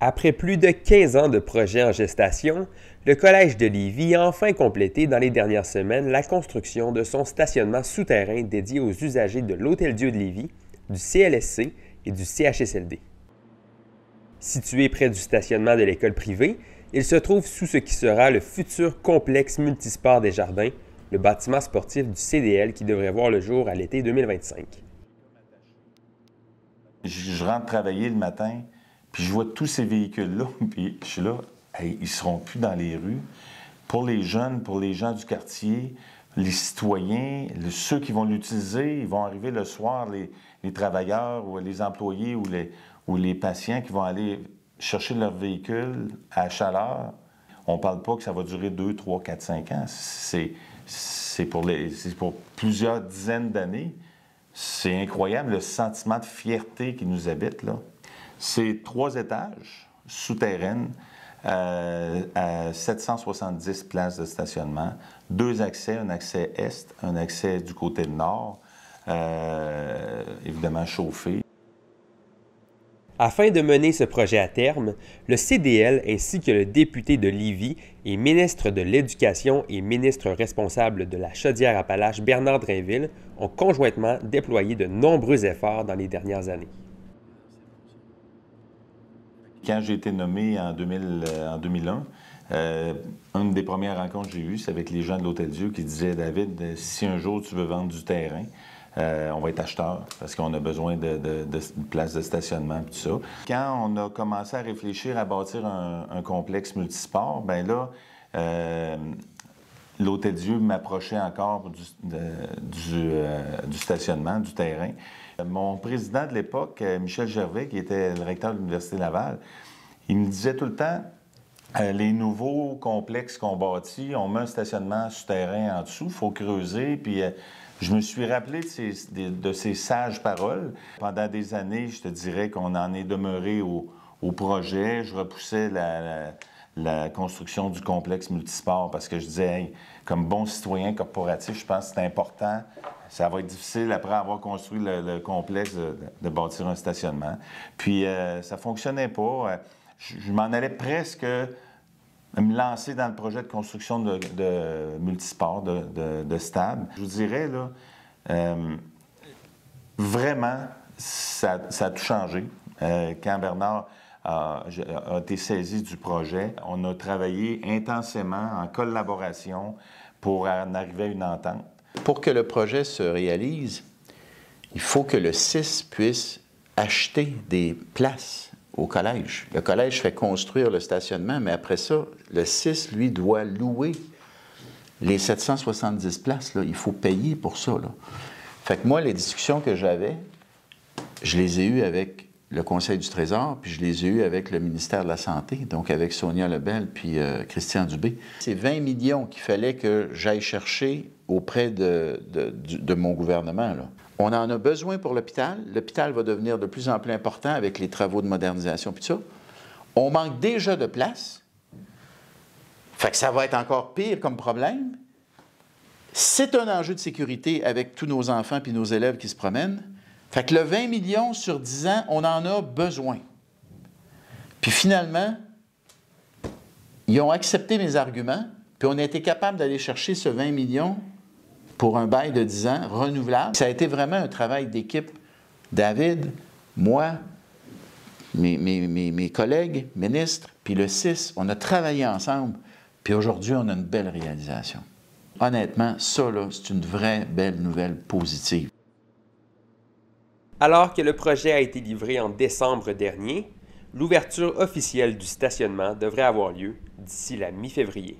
Après plus de 15 ans de projet en gestation, le Collège de Lévis a enfin complété dans les dernières semaines la construction de son stationnement souterrain dédié aux usagers de l'Hôtel-Dieu de Lévis, du CLSC et du CHSLD. Situé près du stationnement de l'école privée, il se trouve sous ce qui sera le futur complexe multisport des Jardins, le bâtiment sportif du CDL qui devrait voir le jour à l'été 2025. Je rentre travailler le matin, puis je vois tous ces véhicules-là, puis je suis là, hey, ils ne seront plus dans les rues. Pour les jeunes, pour les gens du quartier, les citoyens, ceux qui vont l'utiliser, ils vont arriver le soir, les travailleurs ou les employés ou les patients qui vont aller chercher leur véhicule à chaleur. On ne parle pas que ça va durer 2, 3, 4, 5 ans. C'est pour plusieurs dizaines d'années. C'est incroyable le sentiment de fierté qui nous habite, là. C'est 3 étages souterraines à 770 places de stationnement, 2 accès, un accès est, un accès du côté nord, évidemment chauffé. Afin de mener ce projet à terme, le CDL ainsi que le député de Lévis et ministre de l'Éducation et ministre responsable de la Chaudière-Appalaches Bernard Drainville ont conjointement déployé de nombreux efforts dans les dernières années. Quand j'ai été nommé en 2001, une des premières rencontres que j'ai eues, c'est avec les gens de l'Hôtel-Dieu qui disaient « David, si un jour tu veux vendre du terrain, on va être acheteur parce qu'on a besoin de places de stationnement et tout ça. » Quand on a commencé à réfléchir à bâtir un complexe multisport, bien là, l'Hôtel-Dieu m'approchait encore du stationnement, du terrain. Mon président de l'époque, Michel Gervais, qui était le recteur de l'Université Laval, il me disait tout le temps, les nouveaux complexes qu'on bâtit, on met un stationnement souterrain en dessous, il faut creuser, puis je me suis rappelé de ces sages paroles. Pendant des années, je te dirais qu'on en est demeuré au projet. Je repoussais la construction du complexe multisport parce que je disais, hey, comme bon citoyen corporatif, je pense que c'est important. Ça va être difficile, après avoir construit le complexe, de bâtir un stationnement. Puis, ça ne fonctionnait pas. Je m'en allais presque me lancer dans le projet de construction de multisport, de stade. Je vous dirais, là, vraiment, ça a tout changé. Quand Bernard a été saisi du projet, on a travaillé intensément en collaboration pour en arriver à une entente. Pour que le projet se réalise, il faut que le CIS puisse acheter des places au collège. Le collège fait construire le stationnement, mais après ça, le CIS, lui, doit louer les 770 places. Là. Il faut payer pour ça. Là. Fait que moi, les discussions que j'avais, je les ai eues avec le Conseil du Trésor, puis je les ai eues avec le ministère de la Santé, donc avec Sonia Lebel puis Christian Dubé. C'est 20 millions qu'il fallait que j'aille chercher auprès de mon gouvernement. Là. On en a besoin pour l'hôpital. L'hôpital va devenir de plus en plus important avec les travaux de modernisation puis tout ça. On manque déjà de place. Fait que ça va être encore pire comme problème. C'est un enjeu de sécurité avec tous nos enfants puis nos élèves qui se promènent. Fait que le 20 millions sur 10 ans, on en a besoin. Puis finalement, ils ont accepté mes arguments, puis on a été capable d'aller chercher ce 20 millions pour un bail de 10 ans renouvelable. Ça a été vraiment un travail d'équipe. David, moi, mes collègues, ministres, puis le CIS, on a travaillé ensemble, puis aujourd'hui, on a une belle réalisation. Honnêtement, ça, là, c'est une vraie belle nouvelle positive. Alors que le projet a été livré en décembre dernier, l'ouverture officielle du stationnement devrait avoir lieu d'ici la mi-février.